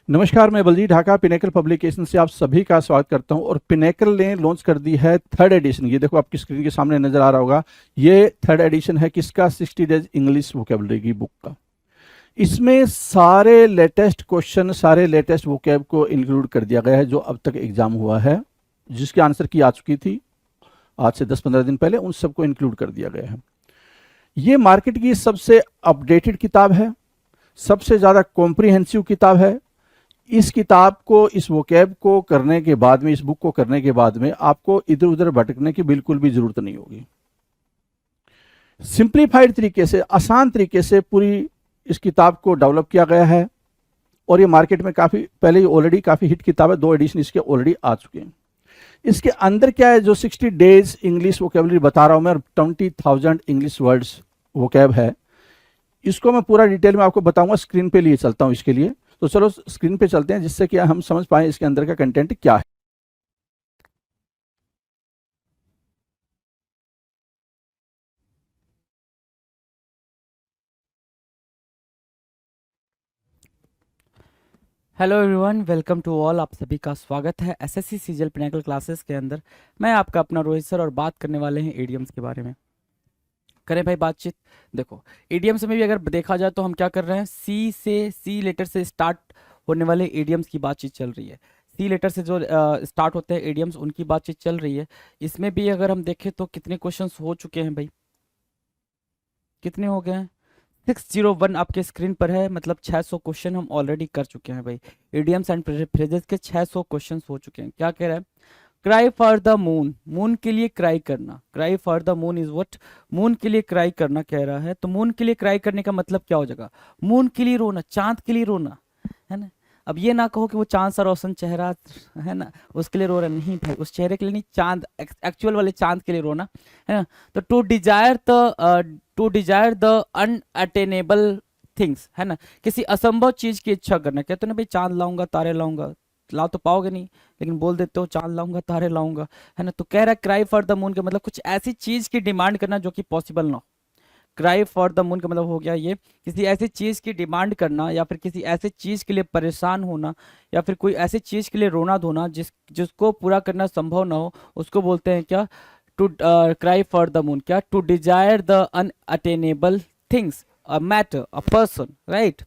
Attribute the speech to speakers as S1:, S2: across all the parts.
S1: नमस्कार, मैं Baljeet Dhaka pinnacle publication से आप सभी का स्वागत करता हूं। और पिनेकल ने लॉन्च कर दी है थर्ड एडिशन। ये देखो आपकी स्क्रीन के सामने नजर आ रहा होगा। ये थर्ड एडिशन है किसका? 60 डेज इंग्लिश वोकेबलरी की बुक का। इसमें सारे लेटेस्ट क्वेश्चन, सारे लेटेस्ट वोकेब को इंक्लूड कर दिया गया है जो अब तक एग्जाम हुआ है, जिसकी आंसर की आ चुकी थी आज से 10-15 दिन पहले, उन सबको इंक्लूड कर दिया गया है। ये मार्केट की सबसे अपडेटेड किताब है, सबसे ज़्यादा कॉम्प्रिहेंसिव किताब है। इस किताब को, इस वोकैब को करने के बाद में, इस बुक को करने के बाद में आपको इधर उधर भटकने की बिल्कुल भी जरूरत नहीं होगी। सिंप्लीफाइड तरीके से, आसान तरीके से पूरी इस किताब को डेवलप किया गया है। और ये मार्केट में काफ़ी पहले ही ऑलरेडी काफ़ी हिट किताब है, 2 एडिशन इसके ऑलरेडी आ चुके हैं। इसके अंदर क्या है, जो 60 डेज इंग्लिश वोकेबलरी बता रहा हूं मैं, 20,000 इंग्लिश वर्ड्स वोकैब है, इसको मैं पूरा डिटेल में आपको बताऊंगा। स्क्रीन पे लिए चलता हूं इसके लिए, तो चलो स्क्रीन पे चलते हैं जिससे कि हम समझ पाए इसके अंदर का कंटेंट क्या है।
S2: Hello everyone, welcome to all. आप सभी का स्वागत है एसएससी सीजीएल पिनेकल क्लासेस के अंदर। मैं आपका अपना रोहित सर और बात करने वाले हैं एडीएम्स के बारे में। करें भाई बातचीत। देखो, एडीएम्स में भी अगर देखा जाए तो हम क्या कर रहे हैं, सी लेटर से स्टार्ट होने वाले एडीएम्स की बातचीत चल रही है। सी लेटर से जो स्टार्ट होते हैं एडीएम्स, उनकी बातचीत चल रही है। इसमें भी अगर हम देखें तो कितने क्वेश्चंस हो चुके हैं भाई, कितने हो गए हैं? 601 आपके स्क्रीन पर है, मतलब 600 क्वेश्चन हम ऑलरेडी कर चुके हैं भाई। इडियम्स एंड फ्रेजेस के 600 क्वेश्चन हो चुके हैं। क्या कह रहा है? Cry for the moon, moon के लिए क्राई करना। Cry for the moon is what? Moon के लिए क्राई करना कह रहा है। तो मून के लिए क्राई करने का मतलब क्या हो जाएगा? मून के लिए रोना, चांद के लिए रोना, है ना। अब ये ना कहो कि वो चांद सा रोशन चेहरा है ना, उसके लिए रो रहा नहीं भाई, उस चेहरे के लिए नहीं, चांद एक्चुअल वाले चांद के लिए रोना, है ना। तो to desire the unattainable things, है ना, किसी असंभव चीज की इच्छा करना। कहते हो ना भाई, चांद लाऊंगा तारे लाऊंगा, ला तो पाओगे नहीं, लेकिन बोल देते हो चांद लाऊंगा तारे लाऊंगा, है ना। तो कह रहा है क्राई फॉर द मून का मतलब कुछ ऐसी चीज की डिमांड करना जो कि पॉसिबल ना हो। क्राई फॉर द मून का मतलब हो गया ये, किसी ऐसी चीज की डिमांड करना, या फिर किसी ऐसी चीज के लिए परेशान होना, या फिर कोई ऐसी चीज के लिए रोना धोना जिसको पूरा करना संभव ना हो, उसको बोलते हैं क्या? To cry for the moon. क्या? To desire the unattainable things, a matter, a person, right.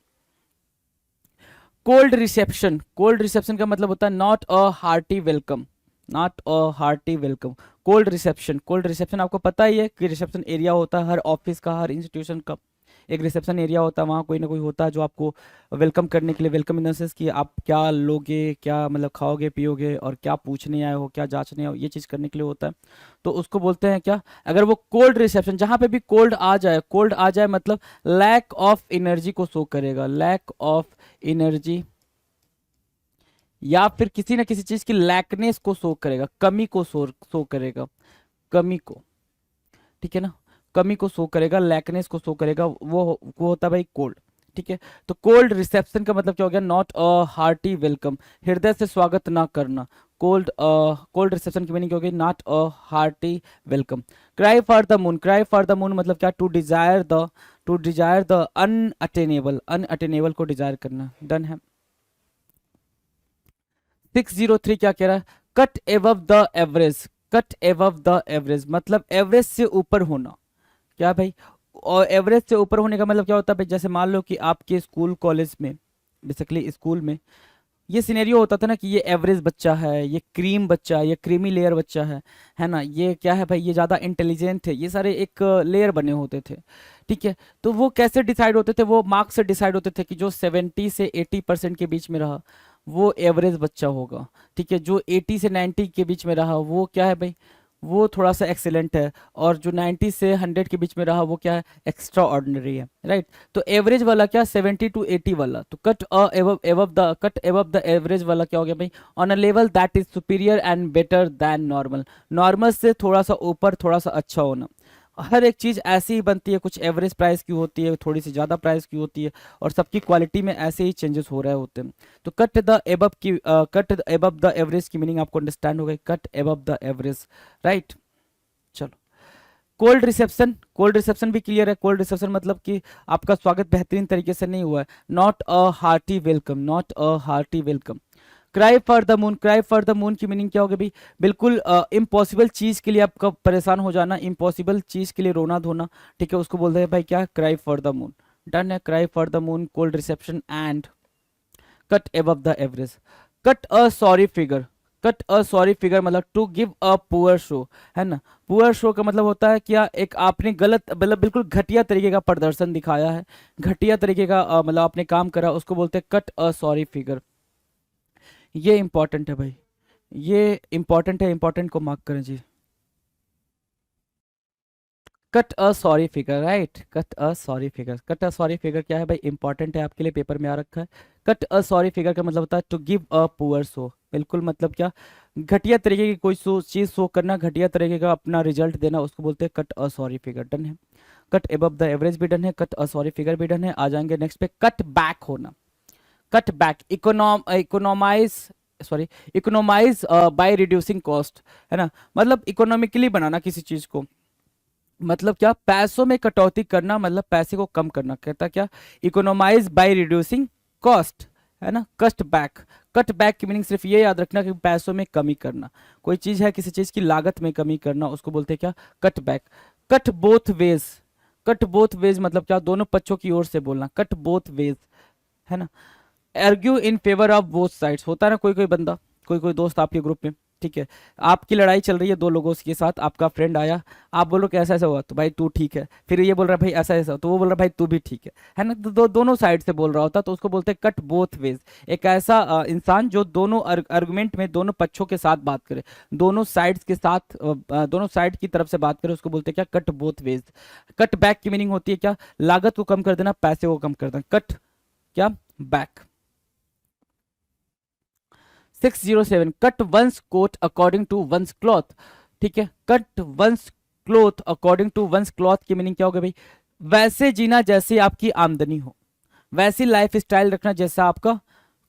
S2: Cold reception, cold reception का मतलब होता है not a hearty welcome, not a hearty welcome. Cold reception, cold reception आपको पता ही है कि reception area होता है हर ऑफिस का, हर इंस्टीट्यूशन का एक रिसेप्शन एरिया होता है। वहाँ कोई ना कोई होता है जो आपको वेलकम करने के लिए, वेलकम इन द सेंस कि आप क्या लोगे, क्या मतलब खाओगे पियोगे, और क्या पूछने आए हो, क्या जांचने आए हो, ये चीज़ करने के लिए होता है। तो उसको बोलते हैं क्या? अगर वो कोल्ड रिसेप्शन, जहाँ पे भी कोल्ड आ जाए, कोल्ड आ जाए मतलब लैक ऑफ एनर्जी को शो करेगा, लैक ऑफ एनर्जी, या फिर किसी ना किसी चीज की लैकनेस को शो करेगा, कमी को शो करेगा, कमी को, ठीक है ना, कमी को शो करेगा, लैकनेस को शो करेगा, वो होता है भाई कोल्ड। ठीक है। तो कोल्ड रिसेप्शन का मतलब क्या हो गया? नॉट अ हार्टी वेलकम, हृदय से स्वागत ना करना। कोल्ड रिसेप्शन की मीनिंग क्या होगी? Not a hearty welcome. Cry for the moon, cry for the moon मतलब क्या? To desire the unattainable, unattainable को डिजायर करना। डन है। 603 क्या कह रहा है? Cut above the average, cut above the average मतलब एवरेज से ऊपर होना। क्या भाई? और एवरेज से ऊपर होने का मतलब क्या होता है भाई? जैसे मान लो कि आपके स्कूल कॉलेज में, बेसिकली स्कूल में ये सिनेरियो होता था ना कि ये एवरेज बच्चा है, ये क्रीम बच्चा है, ये क्रीमी लेयर बच्चा है ना, ये क्या है भाई, ये ज़्यादा इंटेलिजेंट है, ये सारे एक लेयर बने होते थे। ठीक है। तो वो कैसे डिसाइड होते थे? वो मार्क्स से डिसाइड होते थे कि जो 70 से 80% के बीच में रहा वो एवरेज बच्चा होगा। ठीक है। जो 80 से 90 के बीच में रहा वो क्या है भाई? वो थोड़ा सा एक्सेलेंट है। और जो 90 से 100 के बीच में रहा वो क्या है? एक्स्ट्रा ऑर्डिनरी है, राइट। तो एवरेज वाला क्या? 70 to 80 वाला। तो कट एबव द एवरेज वाला क्या हो गया भाई? On a level that is superior and better than normal, normal से थोड़ा सा ऊपर, थोड़ा सा अच्छा होना। हर एक चीज़ ऐसी ही बनती है, कुछ एवरेज प्राइस की होती है, थोड़ी सी ज़्यादा प्राइस की होती है, और सबकी क्वालिटी में ऐसे ही चेंजेस हो रहे होते हैं। तो कट एबव द एवरेज की मीनिंग आपको अंडरस्टैंड हो गई, cut above the average, right. चलो, कोल्ड रिसेप्शन भी क्लियर है। कोल्ड रिसेप्शन मतलब कि आपका स्वागत बेहतरीन तरीके से नहीं हुआ है। Not a hearty welcome, not a hearty welcome. Cry for the moon, cry for the moon की मीनिंग क्या होगी भाई? बिल्कुल इम्पॉसिबल चीज के लिए आपका परेशान हो जाना, इम्पॉसिबल चीज के लिए रोना धोना, ठीक है, उसको बोलते हैं भाई क्या? Cry for the moon. Done है, cry for the moon, cold reception and cut above the average. Cut a sorry figure, cut a sorry figure मतलब to give a poor show, है ना। पुअर शो का मतलब होता है क्या? एक आपने गलत मतलब बिल्कुल घटिया तरीके का प्रदर्शन दिखाया है, घटिया तरीके का मतलब आपने काम करा, उसको बोलते हैं कट अ सॉरी फिगर। ये इंपॉर्टेंट है भाई, ये इंपॉर्टेंट है, इंपॉर्टेंट को मार्क करें जी। Cut a sorry figure, right, cut a sorry figure. Cut a sorry figure क्या है भाई? इंपॉर्टेंट है आपके लिए, पेपर में आ रखा है। कट अ सॉरी फिगर का मतलब होता है to give a poor show. बिल्कुल मतलब क्या? घटिया तरीके की कोई चीज शो करना, घटिया तरीके का अपना रिजल्ट देना, उसको बोलते हैं cut a sorry figure. Done है। कट एबव द एवरेज भी डन है, कट अ सॉरी फिगर भी डन है। आ जाएंगे नेक्स्ट पे, कट बैक होना। Cut back, economize, sorry, economize by reducing cost, है ना। मतलब इकोनॉमिकली बनाना किसी चीज को, मतलब क्या? पैसों में कटौती करना, मतलब पैसे को कम करना। कहता क्या? इकोनॉमाइज बाय रिड्यूसिंग कॉस्ट, है ना। कट बैक, कट बैक की मीनिंग सिर्फ ये याद रखना कि पैसों में कमी करना। कोई चीज है, किसी चीज की लागत में कमी करना, उसको बोलते हैं क्या? Cut back. Cut both ways, cut both veg मतलब क्या? दोनों पक्षों की ओर से बोलना, कट बोथ वेज, है ना। Argue in favour of both sides, होता है ना कोई कोई बंदा, कोई कोई दोस्त आपके ग्रुप में, ठीक है, आपकी लड़ाई चल रही है दो लोगों के साथ, आपका फ्रेंड आया, आप बोलो कि ऐसा ऐसा हुआ, तो भाई तू ठीक है, फिर ये बोल रहा है भाई ऐसा ऐसा, तो वो बोल रहा है भाई तू भी ठीक है ना। तो दोनों साइड से बोल रहा होता, तो उसको बोलते हैं कट बोथ वेज। एक ऐसा इंसान जो दोनों आर्गुमेंट में दोनों पक्षों के साथ बात करे, दोनों साइड्स के साथ दोनों साइड की तरफ से बात करे, उसको बोलते हैं क्या? Cut both ways. Cut back की मीनिंग होती है क्या? लागत को कम कर देना, पैसे को कम कर देना, कट क्या? Back. 607, cut one's coat according to one's cloth, ठीक है। Cut one's cloth according to one's cloth की मीनिंग क्या होगा भाई? वैसे जीना जैसे आपकी आमदनी हो, वैसी लाइफ स्टाइल रखना जैसा आपका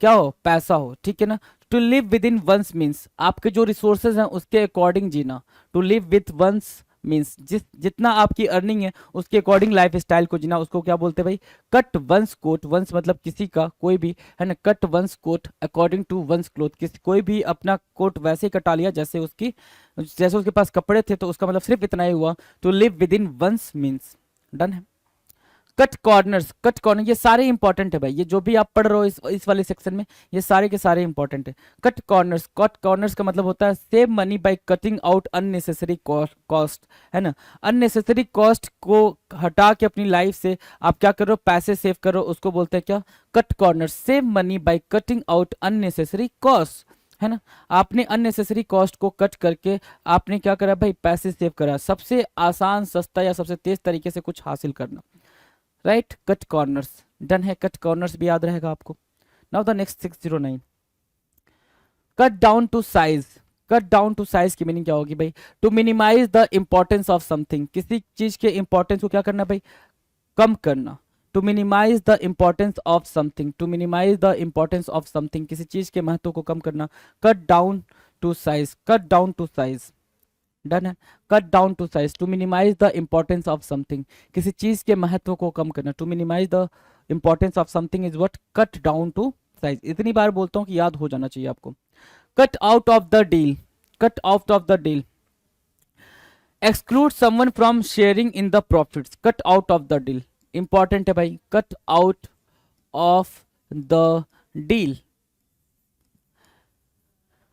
S2: क्या हो? पैसा हो, ठीक है ना। To live within one's means आपके जो रिसोर्सेज हैं उसके अकॉर्डिंग जीना। To live with one's means जितना आपकी अर्निंग है उसके अकॉर्डिंग लाइफ स्टाइल को जीना, उसको क्या बोलते हैं भाई? कट वंस कोट, वंस मतलब किसी का, कोई भी, है ना। Cut one's coat according to one's cloth, किसी कोई भी अपना कोट वैसे ही कटा लिया जैसे उसकी, जैसे उसके पास कपड़े थे, तो उसका मतलब सिर्फ इतना ही हुआ। To live within one's means. Done है। कट कॉर्नर्स, कट कॉर्नर, ये सारे इंपॉर्टेंट है भाई, ये जो भी आप पढ़ रहे हो इस वाले सेक्शन में, ये सारे के सारे इंपॉर्टेंट है। कट कॉर्नर्स, कट कॉर्नर्स का मतलब होता है save money by cutting out unnecessary cost, है ना। अननेसेसरी कॉस्ट को हटा के अपनी लाइफ से आप क्या करो? पैसे सेव करो, उसको बोलते हैं क्या? Cut corner. Save money by cutting out unnecessary cost, है ना। आपने अननेसेसरी कॉस्ट को कट करके आपने क्या करा भाई? पैसे सेव करा। सबसे आसान, सस्ता या सबसे तेज तरीके से कुछ हासिल करना, राइट। Cut corners. डन है, कट कॉर्नर्स भी याद रहेगा आपको। Now the next 609, cut down to size. Cut down to size की मीनिंग क्या होगी भाई? To minimise the importance of something, किसी चीज के इंपॉर्टेंस को क्या करना भाई? कम करना। To minimise the importance of something, to minimise the importance of something, किसी चीज के महत्व को कम करना। Cut down to size, cut down to size. Done है। Cut down to size, to minimise the importance of something, किसी चीज के महत्व को कम करना। To minimise the importance of something is what? Cut down to size. इतनी बार बोलता हूँ कि याद हो जाना चाहिए आपको। Cut out of the deal, cut out of the deal, exclude someone from sharing in the profits. Cut out of the deal important है भाई। Cut out of the deal,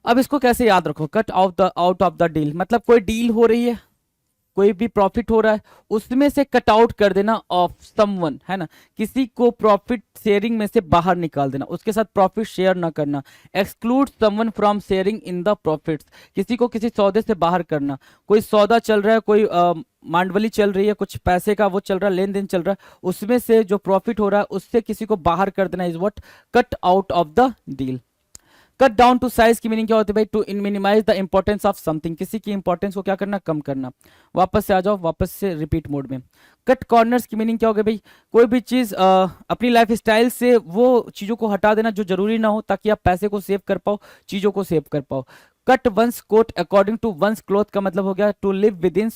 S2: अब इसको कैसे याद रखो? Cut out of the deal मतलब कोई deal हो रही है, कोई भी प्रॉफिट हो रहा है, उसमें से कट आउट कर देना ऑफ समवन, है ना। किसी को प्रॉफिट शेयरिंग में से बाहर निकाल देना, उसके साथ प्रॉफिट शेयर ना करना। Exclude someone from sharing in the profits, किसी को किसी सौदे से बाहर करना। कोई सौदा चल रहा है, कोई मांडवली चल रही है, कुछ पैसे का वो चल रहा है, लेन देन चल रहा है, उसमें से जो प्रॉफिट हो रहा है उससे किसी को बाहर कर देना is what? Cut out of the deal. Cut down to size की मीनिंग क्या होती है भाई? To minimise the importance of something, किसी की इंपॉर्टेंस को क्या करना? कम करना। वापस से आ जाओ, वापस से रिपीट मोड में। कट कॉर्नर्स की मीनिंग क्या होगी भाई? कोई भी चीज अपनी लाइफ स्टाइल से वो चीजों को हटा देना जो जरूरी ना हो, ताकि आप पैसे को सेव कर पाओ, चीजों को सेव कर पाओ। Cut one's coat according to one's cloth का मतलब हो गया to live within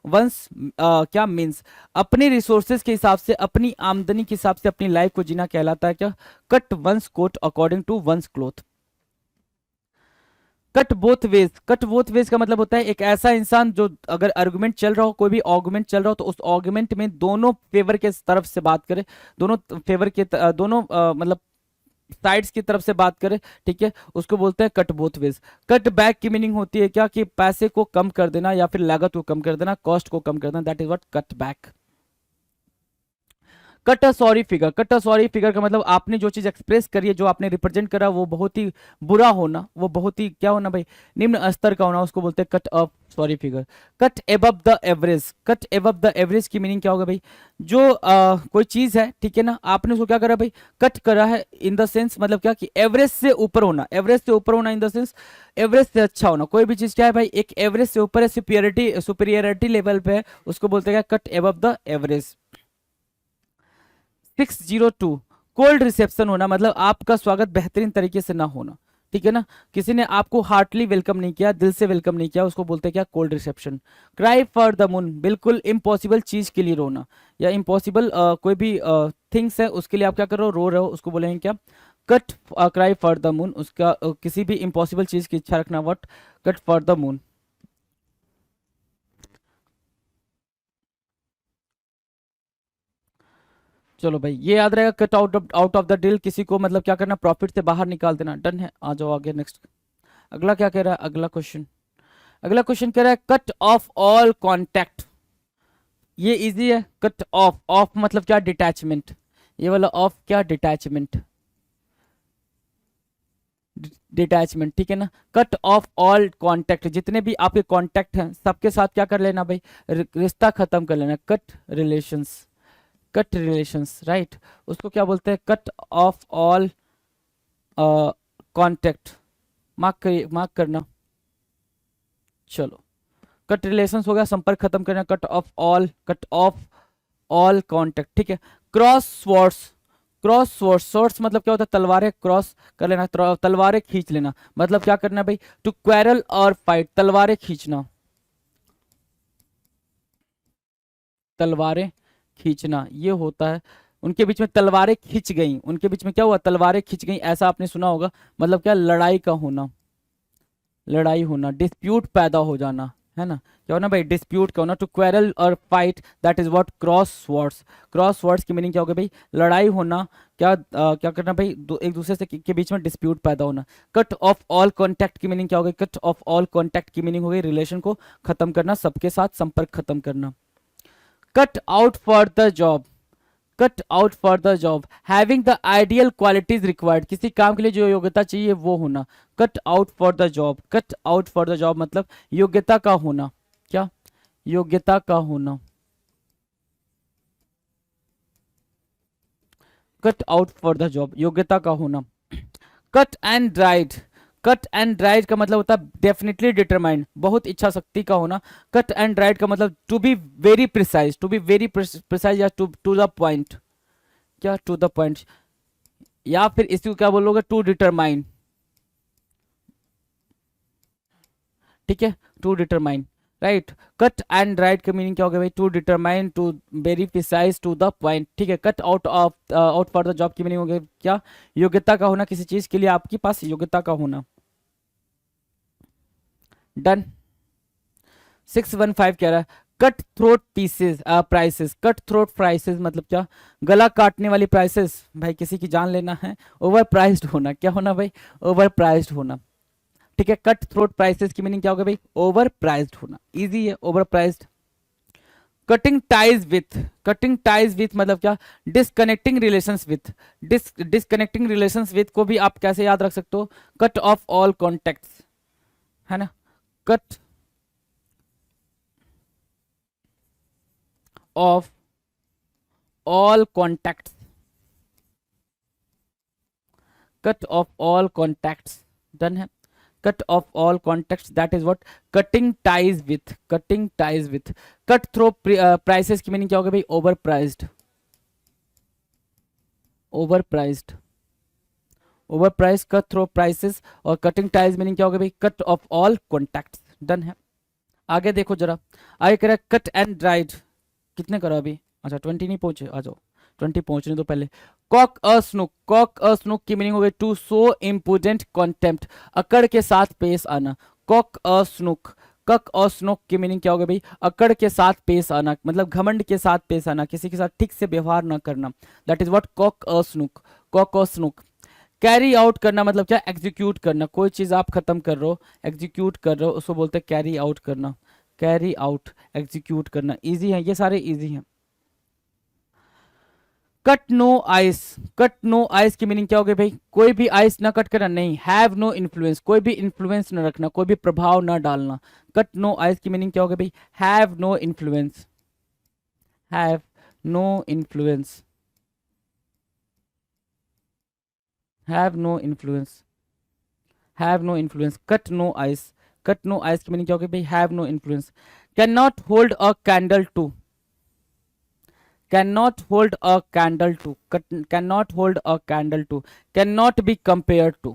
S2: one's क्या मीन्स अपनी रिसोर्सेज के हिसाब से, अपनी आमदनी के हिसाब से अपनी लाइफ को जीना कहलाता है क्या? Cut one's coat according to one's cloth. Cut both ways, cut both ways का मतलब होता है एक ऐसा इंसान जो अगर आर्गुमेंट चल रहा हो, कोई भी आर्गुमेंट चल रहा हो, तो उस आर्गुमेंट में दोनों फेवर के तरफ से बात करे, दोनों फेवर के दोनों मतलब साइड्स की तरफ से बात करे, ठीक है, उसको बोलते हैं cut both ways. Cut back की मीनिंग होती है क्या? कि पैसे को कम कर देना या फिर लागत को कम कर देना, कॉस्ट को कम कर देना, that is what cut back. Cut a sorry figure, cut a sorry figure का मतलब आपने जो चीज एक्सप्रेस करी है, जो आपने रिप्रेजेंट करा, वो बहुत ही बुरा होना, वो बहुत ही क्या होना भाई, निम्न स्तर का होना, उसको बोलते हैं cut a sorry figure. Cut above the average, cut above the average की मीनिंग क्या होगा भाई? जो कोई चीज है, ठीक है ना, आपने उसको क्या करा भाई? कट करा है इन द सेंस, मतलब क्या कि एवरेज से ऊपर होना, एवरेज से ऊपर होना इन द सेंस एवरेज से अच्छा होना। कोई भी चीज क्या है भाई, एक एवरेज से ऊपर है, सुपीरियरिटी लेवल पे है, उसको बोलते हैं क्या? Cut above the average. 602 cold reception होना, मतलब आपका स्वागत बेहतरीन तरीके से ना होना, ठीक है ना, किसी ने आपको हार्टली वेलकम नहीं किया, दिल से वेलकम नहीं किया, उसको बोलते हैं क्या? Cold reception. Cry for the moon, बिल्कुल इम्पॉसिबल चीज के लिए रोना, या इम्पॉसिबल कोई भी थिंग्स है उसके लिए आप क्या कर रहे हो? रो रहे हो, उसको बोलेंगे क्या? Cut cry for the moon. उसका किसी भी इम्पॉसिबल चीज की इच्छा रखना, what? Cut for the moon. चलो भाई, ये याद रहेगा, cut out of the deal, किसी को मतलब क्या करना? प्रॉफिट से बाहर निकाल देना। डन है, आ जाओ आगे नेक्स्ट। अगला क्या कह रहा है? अगला क्वेश्चन, अगला क्वेश्चन कह रहा है कट ऑफ ऑल कांटेक्ट। ये इजी है। कट ऑफ, ऑफ मतलब क्या? डिटैचमेंट। ये वाला ऑफ क्या? डिटैचमेंट, डिटैचमेंट, ठीक है ना। कट ऑफ ऑल कांटेक्ट, जितने भी आपके कांटेक्ट हैं सबके साथ क्या कर लेना भाई? रिश्ता खत्म कर लेना। Cut relations, cut relations, right. उसको क्या बोलते हैं? Cut off all contact. Mark करना। चलो, कट रिलेशंस हो गया, संपर्क खत्म करना। Cut off all, cut off all contact, ठीक है। Cross swords, cross swords, swords मतलब क्या होता है? तलवारें क्रॉस कर लेना, तलवारें खींच लेना, मतलब क्या करना भाई? टू क्वेरल और फाइट, तलवारें खींचना, तलवारें खींचना, ये होता है। उनके बीच में तलवारें खिंच गई, उनके बीच में क्या हुआ? तलवारें खिंच गई, ऐसा आपने सुना होगा। मतलब क्या? लड़ाई का होना, लड़ाई होना, डिस्प्यूट पैदा हो जाना, है ना। क्या होना भाई? डिस्प्यूट का होना। टू क्वेरल और fight, that is what cross words. Cross words की मीनिंग क्या होगा भाई? लड़ाई होना। क्या क्या करना भाई? एक दूसरे से के बीच में डिस्प्यूट पैदा होना। कट ऑफ ऑल कॉन्टैक्ट की मीनिंग क्या होगी? कट ऑफ ऑल कॉन्टैक्ट की मीनिंग हो गई रिलेशन को खत्म करना, सबके साथ संपर्क खत्म करना। Cut out for the job, cut out for the job, having the ideal qualities required, किसी काम के लिए जो योग्यता चाहिए वो होना। Cut out for the job, cut out for the job मतलब योग्यता का होना। क्या? योग्यता का होना। Cut out for the job, योग्यता का होना। Cut and dried, cut and dried का मतलब होता है डेफिनेटली डिटरमाइंड, बहुत इच्छा शक्ति का होना। कट एंड ड्राइड का मतलब to be very precise, to be very precise या टू द पॉइंट। क्या? टू द पॉइंट, या फिर इसको क्या बोलोगे? टू डिटरमाइन, ठीक है, to determine, right. Cut and right का मीनिंग क्या होगा भाई? To determine, to very precise, to the point, ठीक है। Cut out of out for the job की मीनिंग होगा क्या? योग्यता का होना, किसी चीज के लिए आपके पास योग्यता का होना। डन। 615 कह रहा है cut throat pieces prices, cut throat prices मतलब क्या? गला काटने वाली प्राइसेस, भाई किसी की जान लेना है। ओवर प्राइस्ड होना, क्या होना भाई? ओवर प्राइस्ड होना, ठीक है। कट थ्रोट प्राइसेस की मीनिंग क्या होगा भाई? ओवर प्राइस्ड होना, इजी है, over priced. Cutting ties with, cutting ties with मतलब क्या? Disconnecting relations with, disconnecting relations with को भी आप कैसे याद रख सकते हो? कट ऑफ ऑल कॉन्टेक्ट्स, है ना। Cut off all contacts, cut off all contacts, done है। Cut off all contacts, that is what cutting ties with, cutting ties with. Cut throat prices की मीनिंग क्या होगा भाई? Over priced, over priced, over price. Cut throat prices और cutting ties meaning क्या होगा भाई? Cut off all contacts, done है। आगे देखो जरा, आगे कह रहा है कट एंड ड्राइड, कितने करो अभी, अच्छा 20 नहीं पहुंचे, आ जाओ 20 पहुंचने दो पहले। Kock a snook, Kock a Snook की मीनिंग हो गई टू सो इम्पुडेंट कॉन्टेम्प्ट, अकड़ के साथ पेश आना। कॉक अ स्नूक, कक और स्नोक की मीनिंग क्या होगा भाई, अकड़ के साथ पेश आना, मतलब घमंड के साथ पेश आना, किसी के साथ ठीक से व्यवहार ना करना, that is what cock a snook, cock और स्नूक। कैरी आउट करना मतलब क्या, एग्जीक्यूट करना, कोई चीज आप खत्म कर रहे हो, एग्जीक्यूट कर रहे हो, उसको बोलते हैं कैरी आउट करना, कैरी आउट, एग्जीक्यूट करना। इजी है ये सारे, इजी हैं। Cut no ice, cut no ice की मीनिंग क्या होगी भाई, कोई भी आइस ना कट करना, नहीं, हैव नो इन्फ्लुएंस, कोई भी इन्फ्लुएंस ना रखना, कोई भी प्रभाव ना डालना। कट नो आइस की मीनिंग क्या होगी भाई, have no influence, have no influence, have no influence, have no influence. Cut no ice, cut no ice की मीनिंग क्या होगी भाई, have no influence. Can not hold a candle to, cannot hold a candle to, cannot hold a candle to, cannot be compared to,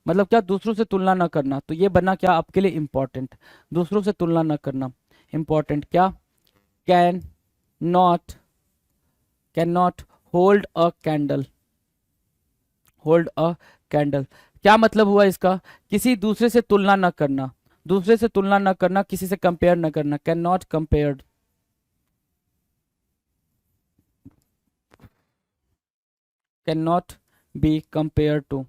S2: मतलब क्या, दूसरों से तुलना ना करना, तो ये बना क्या आपके लिए इंपॉर्टेंट, दूसरों से तुलना ना करना इंपॉर्टेंट। क्या, can not, can not hold a candle, hold a candle, क्या मतलब हुआ इसका, किसी दूसरे से तुलना ना करना, दूसरे से तुलना ना करना, किसी से कंपेयर ना करना, can not compared, can not be compare to,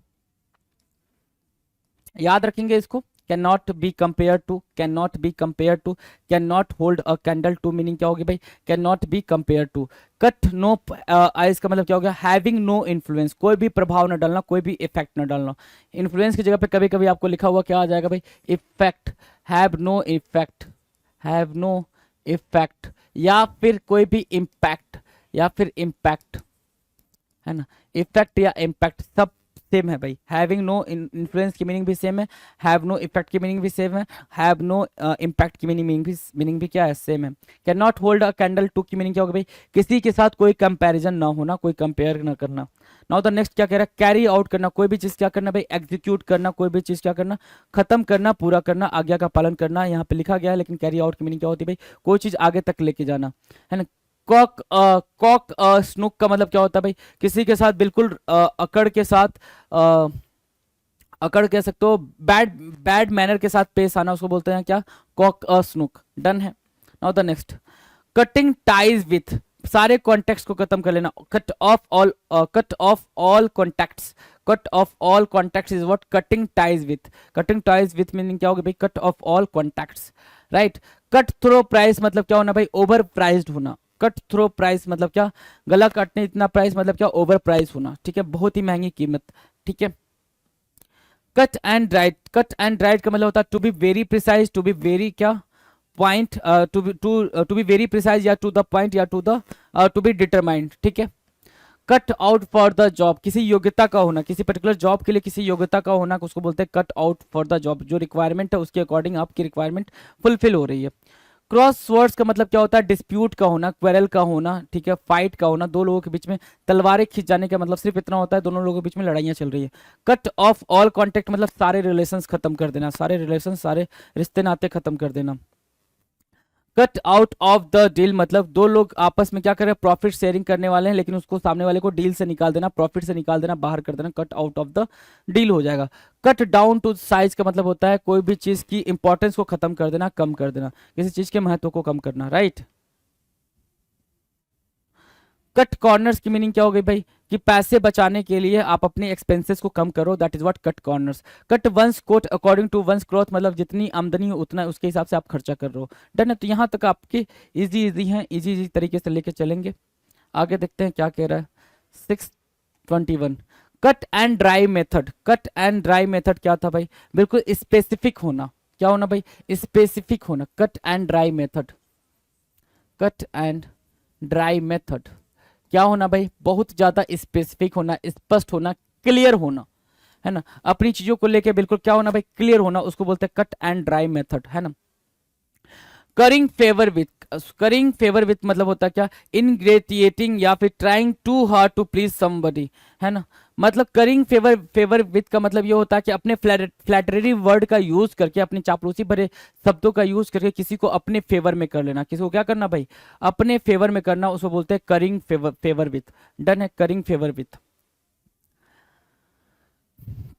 S2: याद रखेंगे इसको, can not be compare to, can not be compare to, can not hold a candle to meaning क्या होगी भाई, can not be compare to. Cut no ice का मतलब क्या हो गया, हैविंग नो इन्फ्लुएंस, कोई भी प्रभाव न डालना, कोई भी इफेक्ट न डालना। इन्फ्लुएंस की जगह पे कभी कभी आपको लिखा हुआ क्या आ जाएगा भाई, effect, have no effect, have no effect, या फिर कोई भी इम्पैक्ट, या फिर इम्पैक्ट, है ना, इफेक्ट या इम्पैक्ट सब सेम है भाई। हैविंग नो इन्फ्लुएंस की मीनिंग भी सेम है, हैव नो इफेक्ट की मीनिंग भी सेम है, हैव नो इम्पैक्ट की मीनिंग भी क्या है, सेम है। Can not hold a candle to की मीनिंग क्या होगी भाई, किसी के साथ कोई कंपैरिजन ना होना, कोई कंपेयर ना करना। नाउ द नेक्स्ट क्या कह रहा है, कैरी आउट करना, कोई भी चीज क्या करना भाई, एग्जीक्यूट करना, कोई भी चीज क्या करना, खत्म करना, पूरा करना, आज्ञा का पालन करना, यहाँ पे लिखा गया है, लेकिन कैरी आउट की मीनिंग क्या होती है भाई, कोई चीज आगे तक लेके जाना, है ना। कॉक स्नूक का मतलब क्या होता है भाई, किसी के साथ बिल्कुल अकड़ के साथ, अ, अकड़ कह सकते हो, बैड बैड मैनर के साथ पेश आना, उसको बोलते हैं क्या, कॉक स्नूक। डन है। Now the next, cutting ties with, सारे कॉन्टेक्ट्स को खत्म कर लेना, cut off all, cut off all contacts, cut off all contacts is what, cutting ties with, cutting ties with meaning क्या होगी भाई, cut off all contacts, right. Cut throat price मतलब क्या होना भाई, ओवर प्राइस्ड होना, कट थ्रो प्राइस मतलब क्या, गला काटने इतना प्राइस मतलब क्या, ओवर प्राइस होना, ठीक है, बहुत ही महंगी कीमत, ठीक है। Cut and right, cut and right का मतलब होता है to be very precise, to be very क्या, point, to be very precise, या टू द पॉइंट, या टू बी डिटरमाइंड, ठीक है। Cut out for the job, किसी योग्यता का होना, किसी पर्टिकुलर जॉब के लिए किसी योग्यता का होना, उसको बोलते हैं cut out for the job, जो रिक्वायरमेंट है उसके अकॉर्डिंग आपकी रिक्वायरमेंट फुलफिल हो रही है। क्रॉस स्वर्ड्स का मतलब क्या होता है, डिस्प्यूट का होना, क्वेरल का होना, ठीक है, फाइट का होना, दो लोगों के बीच में तलवारें खींच जाने का मतलब सिर्फ इतना होता है, दोनों लोगों के बीच में लड़ाइयाँ चल रही है। कट ऑफ ऑल कॉन्टेक्ट मतलब सारे रिलेशंस खत्म कर देना, सारे रिलेशन, सारे रिश्ते नाते खत्म कर देना। Cut out of the deal मतलब दो लोग आपस में क्या कर रहे हैं, प्रॉफिट शेयरिंग करने वाले हैं, लेकिन उसको सामने वाले को डील से निकाल देना, प्रॉफिट से निकाल देना, बाहर कर देना, cut out of the deal हो जाएगा। कट डाउन टू साइज का मतलब होता है कोई भी चीज की इंपॉर्टेंस को खत्म कर देना, कम कर देना, किसी चीज के महत्व को कम करना, राइट। कट कॉर्नर्स की मीनिंग क्या हो गई भाई, कि पैसे बचाने के लिए आप अपने एक्सपेंसेस को कम करो, that is what cut corners. Cut one's coat according to one's growth मतलब जितनी आमदनी हो उतना उसके हिसाब से आप खर्चा कर रहे हो। डन है, तो यहाँ तक आपके इजी इजी हैं, इजी इजी तरीके से लेके चलेंगे। आगे देखते हैं क्या कह रहा है। 621 cut and dry method, cut and dry method क्या था भाई, बिल्कुल स्पेसिफिक होना, क्या होना भाई, स्पेसिफिक होना, cut and dry method, cut and dry method क्या होना भाई, बहुत ज्यादा स्पेसिफिक होना, स्पष्ट होना, क्लियर होना, है ना, अपनी चीजों को लेके बिल्कुल क्या होना भाई, क्लियर होना, उसको बोलते हैं कट एंड ड्राई मेथड, है ना। Currying favour with, currying favour with मतलब होता है क्या, इनग्रेटिएटिंग या फिर trying to hard to please somebody, है ना। मतलब करिंग फेवर विथ का मतलब ये होता है कि अपने फ्लैटरी वर्ड का यूज करके, अपने चापलूसी भरे शब्दों का यूज करके किसी को अपने फेवर में कर लेना। किसी को क्या करना भाई, अपने फेवर में करना, उसको बोलते हैं करिंग फेवर विथ। डन है, currying favour with.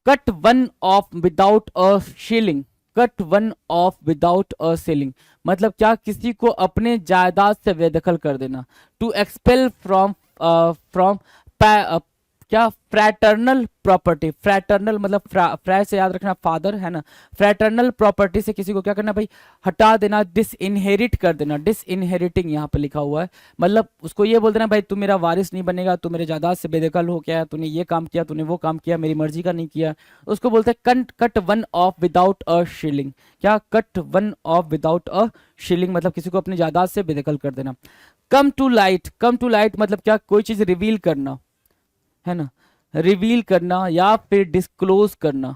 S2: Cut one off without a shilling, cut one off without a selling मतलब क्या, किसी को अपने जायदाद से बेदखल कर देना। टू एक्सपेल फ्रॉम फ्रॉम क्या, फ्रैटर्नल प्रॉपर्टी, फ्रैटर्नल मतलब फ्रै से याद रखना फादर, है ना। फ्रैटर्नल प्रॉपर्टी से किसी को क्या करना भाई, हटा देना, डिसइनहेरिट कर देना। डिसइनहेरिटिंग यहाँ पे लिखा हुआ है, मतलब उसको ये बोल देना भाई तू मेरा वारिस नहीं बनेगा, तू मेरे जायदाद से बेदखल हो गया, तूने ये काम किया, तूने वो काम किया, मेरी मर्जी का नहीं किया। उसको बोलते हैं cut one off without a shilling. क्या, cut one off without a shilling मतलब किसी को अपनी जायदाद से बेदखल कर देना। Come to light, come to light मतलब क्या, कोई चीज रिवील करना, है ना, रिवील करना या फिर डिस्क्लोज करना।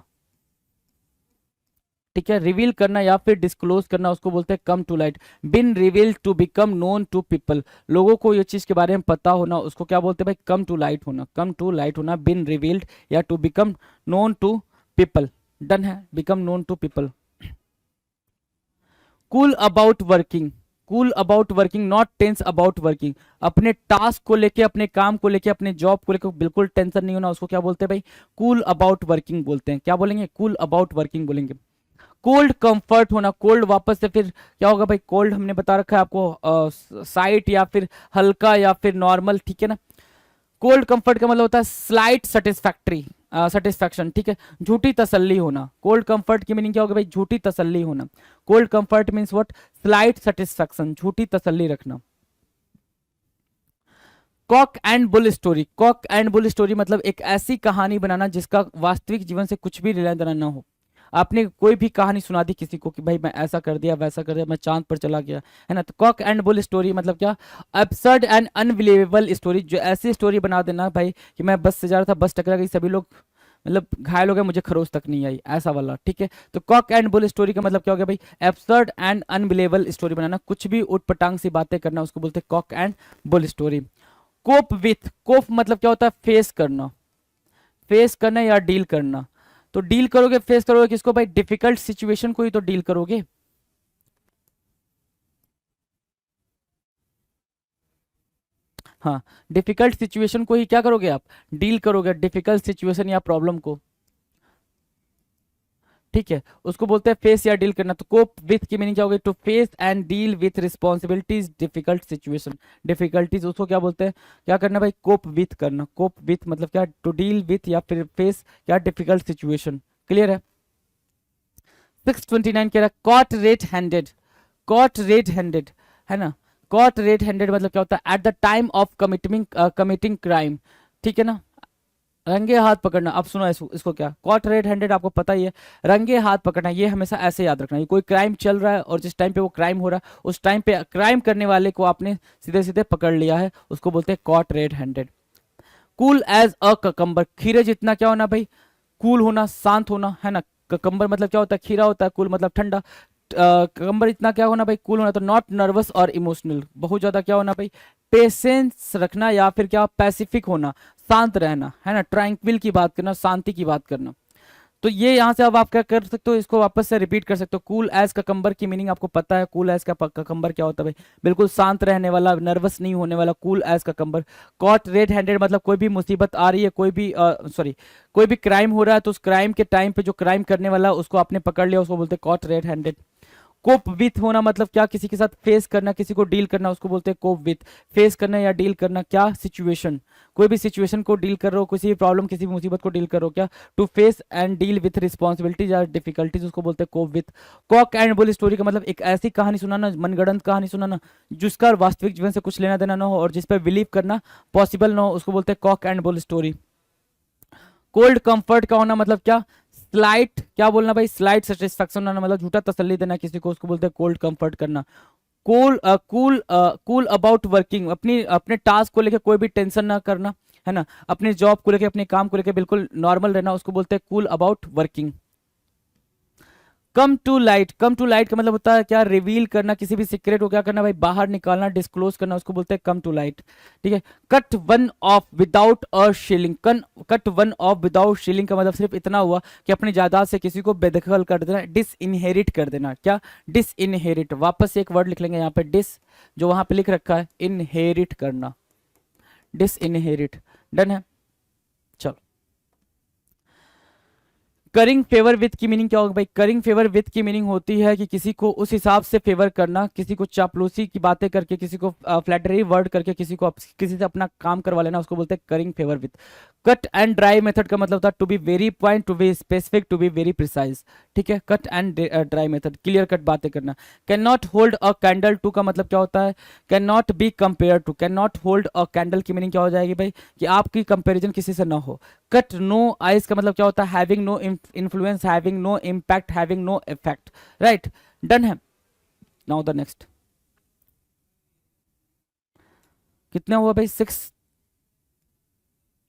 S2: ठीक है, रिवील करना या फिर डिस्क्लोज करना, उसको बोलते हैं come to light. Been reveal to become known to people, लोगों को ये चीज के बारे में पता होना, उसको क्या बोलते हैं भाई, कम टू लाइट होना। कम टू लाइट होना, बिन रिवील्ड या to become known to people. Done है, become known to people. Cool about working, cool about working, not tense about working. अपने टास्क को लेके, अपने काम को लेके, अपने जॉब को लेके बिल्कुल टेंशन नहीं होना, उसको क्या बोलते हैं भाई, कूल अबाउट वर्किंग बोलते हैं। क्या बोलेंगे, कूल अबाउट वर्किंग बोलेंगे। कोल्ड कंफर्ट होना, कोल्ड वापस से फिर क्या होगा भाई, कोल्ड हमने बता रखा है आपको, साइट या फिर हल्का या फिर नॉर्मल, ठीक है ना। कोल्ड कंफर्ट का मतलब होता है स्लाइट सेटिस्फैक्ट्री, सेटिस्फैक्शन, ठीक है, झूठी तसल्ली होना। कोल्ड कंफर्ट की मीनिंग क्या होगा भाई, झूठी तसल्ली होना। Cold comfort means what, slight satisfaction, झूठी तसल्ली रखना। Kock and bull story, Kock and bull story मतलब एक ऐसी कहानी बनाना जिसका वास्तविक जीवन से कुछ भी लेना देना ना हो। आपने कोई भी कहानी सुना दी किसी को कि भाई मैं ऐसा कर दिया, वैसा कर दिया, मैं चांद पर चला गया, है ना। तो कॉक एंड बुल स्टोरी मतलब क्या, एब्सर्ड एंड अनबिलीवेबल स्टोरी, जो ऐसी स्टोरी बना देना भाई कि मैं बस से जा रहा था, बस टकरा गई, सभी लोग मतलब घायल हो गए, मुझे खरोच तक नहीं आई, ऐसा वाला, ठीक है। तो कॉक एंड बुल स्टोरी का मतलब क्या हो गया भाई, एब्सर्ड एंड अनबिलीवेबल स्टोरी बनाना, कुछ भी उठ पटांग सी बातें करना, उसको बोलते हैं cock and bull story. Cope with, cope मतलब क्या होता है, फेस करना, फेस करना या डील करना। तो डील करोगे, फेस करोगे किसको भाई, डिफिकल्ट सिचुएशन को ही तो डील करोगे। हाँ, डिफिकल्ट सिचुएशन को ही क्या करोगे आप, डील करोगे, डिफिकल्ट सिचुएशन या प्रॉब्लम को, ठीक है। उसको बोलते हैं फेस या डील करना। तो कोप विथ की मीनिंग क्या होगी, to face and deal with responsibilities difficult situation, difficulties, उसको क्या बोलते हैं, क्या करना भाई, कोप विथ करना। कोप विथ मतलब क्या, टू डील विथ या फिर फेस क्या, डिफिकल्ट सिचुएशन। क्लियर है। 629 कह रहा है cot red handed, cot red handed, है ना। कॉट रेड हैंडेड मतलब क्या होता है, at the time of committing crime, ठीक है ना, रंगे हाथ पकड़ना। अब सुनो इसको क्या, कॉट रेड हैंडेड आपको पता ही है, रंगे हाथ पकड़ना, ये हमेशा ऐसे याद रखना। ये कोई क्राइम चल रहा है और जिस टाइम पे वो क्राइम हो रहा है, उस टाइम पे क्राइम करने वाले को आपने सीधे सीधे पकड़ लिया है, उसको बोलते हैं caught red handed. Cool as a cucumber, खीरे जितना क्या होना भाई, कूल होना, शांत होना, है ना। ककम्बर मतलब क्या होता है, खीरा होता है, कूल मतलब ठंडा। ककम्बर इतना क्या होना भाई, कूल होना। तो नॉट नर्वस और इमोशनल, बहुत ज्यादा क्या होना भाई, पेशेंस रखना या फिर क्या, पैसिफिक होना, शांत रहना, है ना, ट्रैंक्विल की बात करना, शांति की बात करना। तो ये यहाँ से अब आप क्या कर सकते हो, इसको वापस से रिपीट कर सकते हो। कूल एज ककम्बर की मीनिंग आपको पता है, कूल एज का ककम्बर क्या होता है भाई, बिल्कुल शांत रहने वाला, नर्वस नहीं होने वाला, cool as cucumber. Caught red handed मतलब कोई भी मुसीबत आ रही है, कोई भी सॉरी कोई भी क्राइम हो रहा है, तो उस क्राइम के टाइम पे जो क्राइम करने वाला उसको आपने पकड़ लिया, उसको बोलते हैं caught red handed. Cope with होना मतलब क्या, किसी के साथ फेस करना, किसी को डील करना, उसको बोलते हैं कोप विथ। फेस करना या डील करना क्या, सिचुएशन, कोई भी सिचुएशन को डील कर रहे हो, किसी भी प्रॉब्लम, किसी भी मुसीबत को डील कर रहे हो क्या, to face and deal with responsibilities या डिफिकल्टीज, उसको बोलते हैं cope with. Cock and bull story का मतलब एक ऐसी कहानी सुनाना, मनगढ़ंत कहानी सुनाना जिसका वास्तविक जीवन से कुछ लेना देना ना हो और जिस पर बिलीव करना पॉसिबल ना हो, उसको बोलते हैं cock and bull story. Cold comfort का होना मतलब क्या, स्लाइट, क्या बोलना भाई, स्लाइट सेटिस्फैक्शन होना मतलब झूठा तसल्ली देना किसी को, उसको बोलते हैं कोल्ड कंफर्ट करना। कूल कूल अबाउट वर्किंग, अपने टास्क को लेकर कोई भी टेंशन ना करना, है ना, अपने जॉब को लेकर, अपने काम को लेकर बिल्कुल नॉर्मल रहना, उसको बोलते हैं cool about working. Come to light, come to light का मतलब होता है क्या, रिवील करना किसी भी सीक्रेट को, क्या करना भाई, बाहर निकालना, डिस्क्लोज करना, उसको बोलते हैं कम टू लाइट। ठीक है। Cut one off without a shilling, cut one off without shilling का मतलब सिर्फ इतना हुआ कि अपनी जायदाद से किसी को बेदखल कर देना, डिसइनहेरिट कर देना। क्या, डिसइनहेरिट। वापस एक वर्ड लिख लेंगे यहाँ पे, डिस, जो वहां पे लिख रखा है, इनहेरिट करना, डिसइनहेरिट। डन है। चलो, करिंग फेवर विथ की मीनिंग क्या होगा भाई, करिंग फेवर विथ की मीनिंग होती है कि किसी को उस हिसाब से फेवर करना, किसी को चापलूसी की बातें करके, किसी को फ्लैटरी वर्ड करके, किसी को किसी से अपना काम करवा लेना, उसको बोलते हैं currying favour with. Cut and dry method का मतलब होता है to be very point, to be specific, to be very precise. ठीक है। Cut and dry method, clear cut बातें करना। Can not hold a candle to का मतलब क्या होता है, can not be compare to, can not hold a candle की मीनिंग क्या हो जाएगी भाई, कि आपकी कंपेरिजन किसी से ना हो। कट नो आइज का मतलब क्या होता है, having no influence, having no impact, having no effect. Right, done है। नाउ द नेक्स्ट, कितना हुआ भाई, 6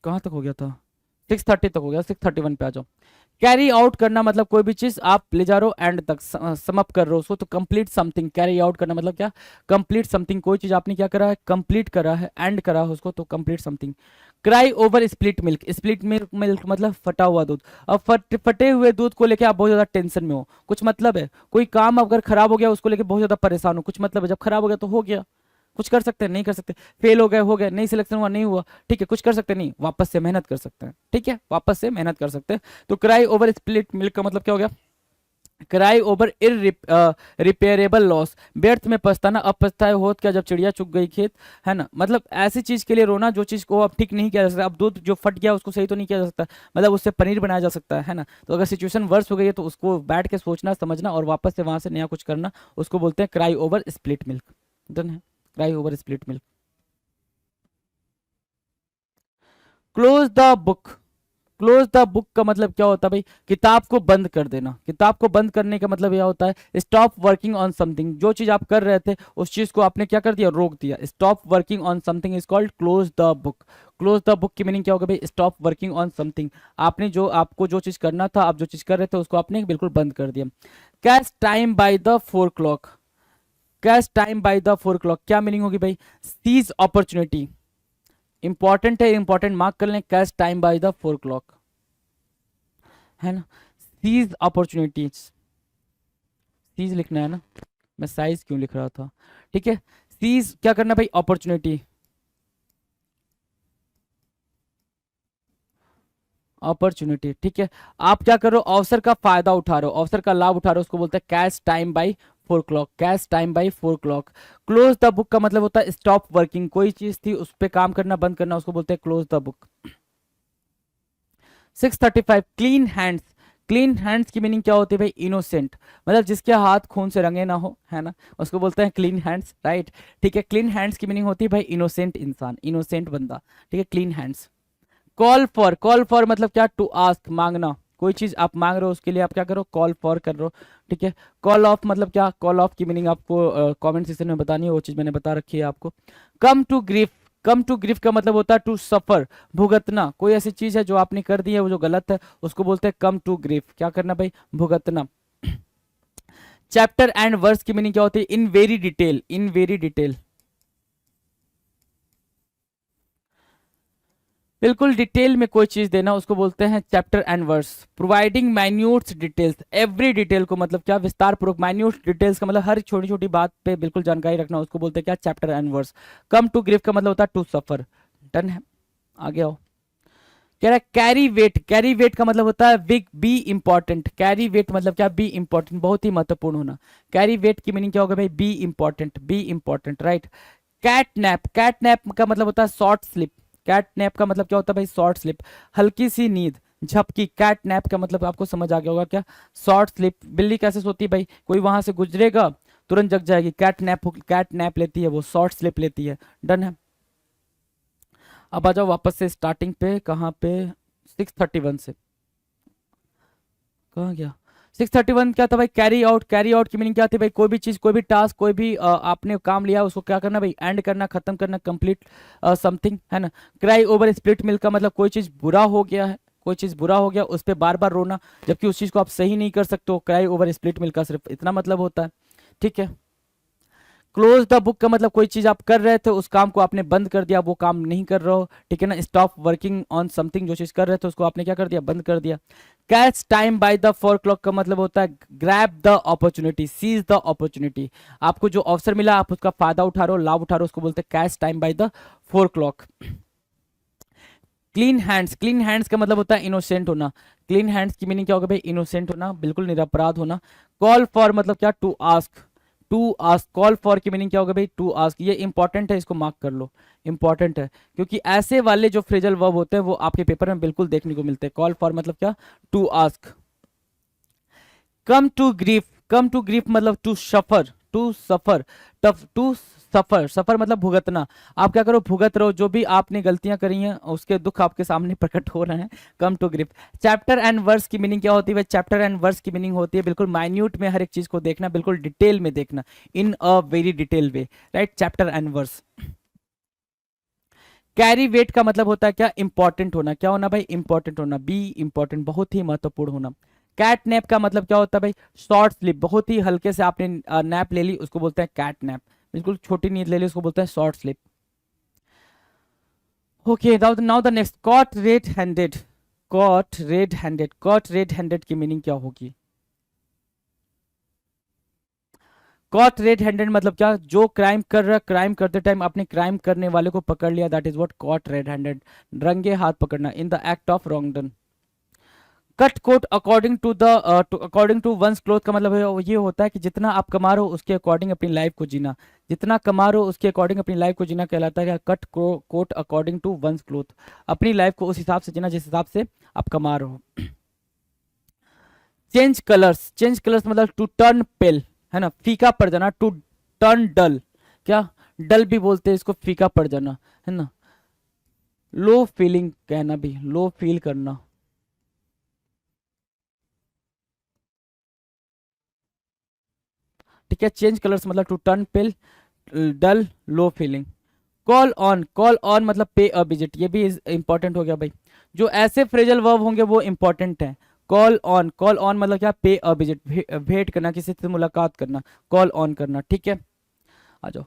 S2: कहाँ तक हो गया था, 6:30 तक हो गया, 6:31 पे आ जाओ। कैरी आउट करना मतलब कोई भी चीज आप ले जा रहे हो एंड तक, समअप कर रहे हो उसको, तो कंप्लीट समथिंग। कैरी आउट करना मतलब क्या, कंप्लीट समथिंग, कोई चीज आपने क्या करा है, कंप्लीट करा है, एंड करा है उसको, तो complete something. Cry over split milk, split milk, milk मतलब फटा हुआ दूध। अब फटे हुए दूध को लेके आप बहुत ज्यादा टेंशन में हो, कुछ मतलब है, कोई काम अगर खराब हो गया उसको लेके बहुत ज्यादा परेशान हो, कुछ मतलब है, जब खराब हो गया तो हो गया, कुछ कर सकते हैं, नहीं कर सकते, फेल हो गए, नहीं सिलेक्शन हुआ, नहीं हुआ, ठीक है, कुछ कर सकते नहीं, वापस से मेहनत कर सकते हैं। ठीक है, वापस से मेहनत कर सकते हैं। तो क्राई ओवर स्प्लिट मिल्क का मतलब क्या हो गया, क्राई ओवर इरिपेयरेबल लॉस, व्यर्थ में पछताना, अब पछताए होत क्या जब चिड़िया चुग गई खेत, है ना। मतलब ऐसी चीज के लिए रोना जो चीज को अब ठीक नहीं किया जा सकता, अब दूध जो फट गया उसको सही तो नहीं किया जा सकता, मतलब उससे पनीर बनाया जा सकता है ना। तो अगर सिचुएशन वर्स हो गई है तो उसको बैठ के सोचना, समझना और वापस से वहां से नया कुछ करना, उसको बोलते हैं cry over split milk. Done है, cry over split milk. Close the book, close the book का मतलब क्या होता है भाई, किताब को बंद कर देना। किताब को बंद करने का मतलब यह होता है स्टॉप वर्किंग ऑन समथिंग, जो चीज आप कर रहे थे उस चीज को आपने क्या कर दिया, रोक दिया। Stop working on something is called close the book. Close the book की मीनिंग क्या होगा भाई, स्टॉप वर्किंग ऑन समथिंग, आपने जो, आपको जो चीज करना था, आप जो चीज कर रहे थे उसको आपने बिल्कुल बंद कर दिया। Catch time by the 4 clock, catch time by the 4 clock क्या मीनिंग होगी भाई, सीज अपॉर्चुनिटी। इंपॉर्टेंट है, इंपॉर्टेंट मार्क कर लें, catch time by the 4 clock, है ना। सीज अपॉर्चुनिटीज, सीज लिखना है ना, मैं साइज क्यों लिख रहा था। ठीक है, सीज क्या करना भाई, अपॉर्चुनिटी, अपॉर्चुनिटी। ठीक है, आप क्या कर रहे हो, अवसर का फायदा उठा रहे हो, अवसर का लाभ उठा रहे हो, उसको बोलते हैं catch time by 4 clock, catch time by 4 clock. Close the book का मतलब होता है स्टॉप वर्किंग, कोई चीज थी उस पर काम करना बंद करना, उसको बोलते हैं close the book. 6:35 clean hands, clean hands की मीनिंग क्या होती है भाई, इनोसेंट, मतलब जिसके हाथ खून से रंगे ना हो, है ना, उसको बोलते हैं क्लीन हैंड्स। राइट, ठीक है, क्लीन हैंड्स की मीनिंग होती है भाई इनोसेंट इंसान, इनोसेंट बंदा। ठीक है, clean hands. Call for, call for मतलब क्या, टू आस्क, मांगना, कोई चीज आप मांग रहे हो उसके लिए आप क्या करो, कॉल फॉर कर रहे हो। ठीक है, कॉल ऑफ मतलब क्या, कॉल ऑफ की मीनिंग आपको कमेंट सेक्शन में बतानी है, वो चीज मैंने बता रखी है आपको। Come to grief, come to grief का मतलब होता है टू सफर, भुगतना, कोई ऐसी चीज है जो आपने कर दी है वो जो गलत है, उसको बोलते हैं कम टू ग्रीफ, क्या करना भाई, भुगतना। चैप्टर एंड वर्स की मीनिंग क्या होती है, in very detail, in very detail, बिल्कुल डिटेल में कोई चीज देना, उसको बोलते हैं chapter and verse. Providing minute details, every detail को मतलब क्या, विस्तार पूर्वक, माइन्यूट डिटेल्स का मतलब हर छोटी छोटी बात पे बिल्कुल जानकारी रखना, उसको बोलते हैं क्या, chapter and verse. Come to grief का मतलब होता है टू सफर। डन है, आगे आओ। कह रहा है कैरी वेट, कैरी वेट का मतलब होता है big, be important, carry weight मतलब क्या, बी इंपॉर्टेंट, बहुत ही महत्वपूर्ण होना। कैरी वेट की मीनिंग क्या होगा भाई, be important, be important. Right, cat nap, cat nap का मतलब होता है शॉर्ट स्लिप, कैट नैप का मतलब क्या होता है भाई, शॉर्ट स्लिप, हल्की सी नींद, झपकी। कैट नैप का मतलब आपको समझ आ गया होगा क्या, शॉर्ट स्लिप। बिल्ली कैसे सोती है भाई, कोई वहां से गुजरेगा तुरंत जग जाएगी, कैट नैप, कैट नैप लेती है वो, शॉर्ट स्लिप लेती है। डन है, अब आ जाओ वापस से स्टार्टिंग पे, कहाँ पे, 6:31 से कहाँ गया, 6:31 क्या था भाई, कैरी आउट, कैरी आउट की मीनिंग क्या थी भाई, कोई भी चीज, कोई भी टास्क, कोई भी आपने काम लिया उसको क्या करना भाई, एंड करना, खत्म करना, कंप्लीट समथिंग, है ना। क्राई ओवर स्प्लिट मिल्क का मतलब कोई चीज बुरा हो गया है, कोई चीज बुरा हो गया उस पर बार बार रोना, जबकि उस चीज को आप सही नहीं कर सकते हो। क्राई ओवर स्प्लिट मिल्क का सिर्फ इतना मतलब होता है, ठीक है। क्लोज द बुक का मतलब कोई चीज आप कर रहे थे, उस काम को आपने बंद कर दिया, वो काम नहीं कर रहे हो, ठीक है ना। स्टॉप वर्किंग ऑन समथिंग, जो चीज कर रहे थे उसको आपने क्या कर दिया, बंद कर दिया। Catch time by the 4 clock का मतलब होता है grab the opportunity, seize the opportunity. आपको जो अवसर मिला आप उसका फायदा उठा रहे हो, लाभ उठा रहे हो, उसको बोलते हैं catch time by the 4 clock. Clean hands, clean hands का मतलब होता है इनोसेंट होना। क्लीन हैंड्स की मीनिंग क्या होगा भाई, इनोसेंट होना, बिल्कुल निरपराध होना। कॉल फॉर मतलब क्या, to ask, to ask. Call for की मीनिंग क्या होगा भाई, टू आस्क। ये इंपॉर्टेंट है, इसको मार्क कर लो, इंपॉर्टेंट है, क्योंकि ऐसे वाले जो फ्रेजल वर्ब होते हैं वो आपके पेपर में बिल्कुल देखने को मिलते हैं। कॉल फॉर मतलब क्या, to ask. Come to grief, come to grief मतलब to suffer, to suffer, tough to suffer, suffer मतलब भुगतना। आप क्या करो, भुगत रहो, जो भी आपने गलतियां करी हैं उसके दुख आपके सामने प्रकट हो रहे हैं। Come to grip. Chapter and verse की मीनिंग क्या होती है, चैप्टर एंड वर्स की मीनिंग होती है बिल्कुल माइन्यूट में हर एक चीज को देखना, बिल्कुल डिटेल में देखना, in a very detail way, right. Chapter and verse. Carry weight का मतलब होता है क्या, इंपॉर्टेंट होना। क्या होना भाई, इंपॉर्टेंट होना, बी इंपॉर्टेंट, बहुत ही महत्वपूर्ण होना। कैट नैप का मतलब क्या होता है भाई, शॉर्ट स्लीप, बहुत ही हल्के से आपने नैप ले ली उसको बोलते हैं कैट नैप, बिल्कुल छोटी नींद ले ली उसको बोलते हैं short sleep. Okay, now the next, cot red handed. Cot red handed, cot red handed की मीनिंग क्या होगी। कॉट रेड हैंडेड मतलब क्या, जो क्राइम कर रहा, क्राइम करते टाइम अपने क्राइम करने वाले को पकड़ लिया, that is what caught red handed, रंगे हाथ पकड़ना, in the act of wrong done. Cut coat according to the according to one's cloth का मतलब ये होता है कि जितना आप कमा रहे हो उसके अकॉर्डिंग अपनी लाइफ को जीना, जितना कमा रहे हो उसके अकॉर्डिंग अपनी लाइफ को जीना कहलाता है। Cut coat according to one's cloth, अपनी लाइफ को उस हिसाब से जीना जिस हिसाब से आप कमा रहे हो। चेंज कलर्स, चेंज कलर्स मतलब टू टर्न पेल, है ना, फीका पड़ जाना, टू टर्न डल, क्या डल भी बोलते हैं इसको, फीका पड़ जाना, है ना। लो फीलिंग कहना भी, लो फील करना। ठीक है, चेंज कलर्स मतलब to turn pale, dull, low feeling. Call on, call on मतलब पे अ विजिट, ये भी इंपॉर्टेंट हो गया भाई। जो ऐसे फ्रेजल वर्ब होंगे वो इंपॉर्टेंट है। कॉल ऑन, कॉल ऑन मतलब क्या, पे अ विजिट, भेंट करना, किसी से मुलाकात करना, कॉल ऑन करना, ठीक है। आ जाओ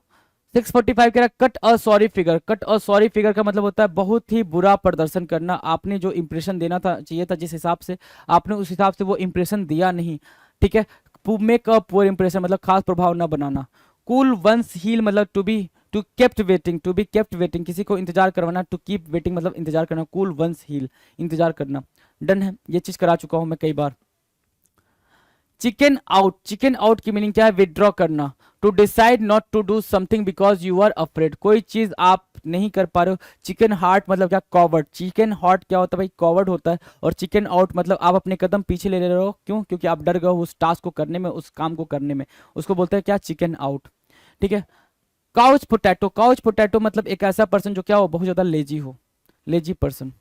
S2: 645 कह रहा है cut a sorry figure. Cut a sorry figure का मतलब होता है बहुत ही बुरा प्रदर्शन करना, आपने जो इंप्रेशन देना था चाहिए था जिस हिसाब से, आपने उस हिसाब से वो इंप्रेशन दिया नहीं, ठीक है। मेक अ पुअर इंप्रेशन मतलब खास प्रभाव ना बनाना। कूल वंस हील मतलब to be, to kept waiting, to be kept waiting, किसी को इंतजार करवाना, टू कीप वेटिंग मतलब इंतजार करना, कूल वंस हील इंतजार करना। डन है, ये चीज करा चुका हूं मैं कई बार। चिकन आउट, चिकन आउट की मीनिंग क्या है, विदड्रॉ करना। To decide not to do something because you are afraid, कोई चीज आप नहीं कर पा रहे हो। चिकन हार्ट मतलब क्या, कॉवर्ड। चिकन हार्ट क्या होता है भाई, कॉवर्ड होता है। और चिकन आउट मतलब आप अपने कदम पीछे ले रहे हो, क्यों, क्योंकि आप डर गए हो उस टास्क को करने में, उस काम को करने में, उसको बोलते हैं क्या, चिकन आउट, ठीक है। काउच पोटैटो, काउच पोटैटो मतलब एक ऐसा पर्सन जो क्या हो, बहुत ज्यादा लेजी हो, lazy person.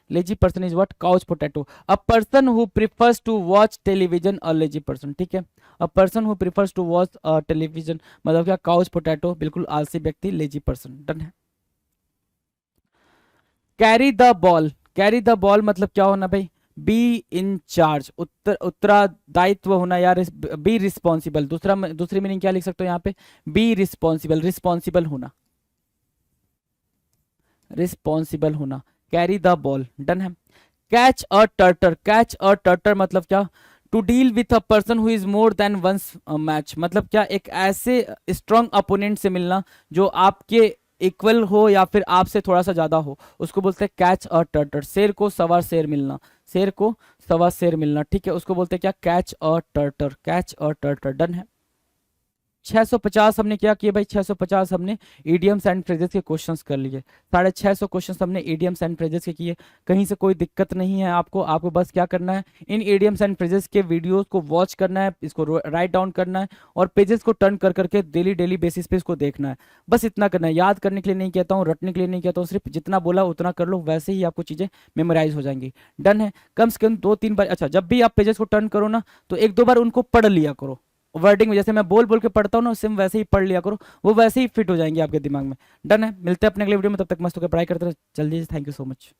S2: Lazy person is what, couch potato. A person who prefers to watch television, a lazy person, ठीक है। A person who prefers to watch television मतलब क्या, काउच पोटैटो, बिल्कुल आलसी व्यक्ति, लेजी पर्सन। डन है। Carry the ball, carry the ball मतलब क्या होना भाई, बी इन चार्ज, उत्तरदायित्व होना यार, बी रिस्पॉन्सिबल। दूसरी मीनिंग क्या लिख सकते हो यहाँ पे, बी रिस्पॉन्सिबल, रिस्पॉन्सिबल होना, रिस्पॉन्सिबल होना। कैरी द बॉल, डन है। Catch a tartar, catch a tartar मतलब क्या, to deal with a person who is more than one's match, मतलब क्या एक ऐसे स्ट्रॉन्ग अपोनेंट से मिलना जो आपके इक्वल हो या फिर आपसे थोड़ा सा ज्यादा हो, उसको बोलते हैं कैच अ टर्टर। शेर को सवा शेर मिलना, शेर को सवा शेर मिलना, ठीक है, उसको बोलते हैं क्या, catch a tartar, catch a tartar. Done है। 650 हमने क्या किया भाई, 650 हमने इडियम्स एंड फ्रेजेस के क्वेश्चंस कर लिए, 650 क्वेश्चंस हमने इडियम्स एंड फ्रेजेस के किए। कहीं से कोई दिक्कत नहीं है आपको, आपको बस क्या करना है, इन इडियम्स एंड फ्रेजेस के वीडियोस को वॉच करना है, इसको राइट डाउन करना है और पेजेस को टर्न कर करके डेली डेली बेसिस पे इसको देखना है। बस इतना करना है, याद करने के लिए नहीं कहता हूँ, रटने के लिए नहीं कहता हूँ, सिर्फ जितना बोला उतना कर लो, वैसे ही आपको चीजें मेमोराइज हो जाएंगी। डन है। कम से कम 2-3 बार, अच्छा जब भी आप पेजेस को टर्न करो ना तो 1-2 बार उनको पढ़ लिया करो, वर्डिंग में जैसे मैं बोल बोल के पढ़ता हूँ ना, सेम वैसे ही पढ़ लिया करो, वो वैसे ही फिट हो जाएंगे आपके दिमाग में। डन है, मिलते हैं अपने अगले वीडियो में, तब तक मस्त होकर पढ़ाई करते रहो। जल्दी, थैंक यू सो मच।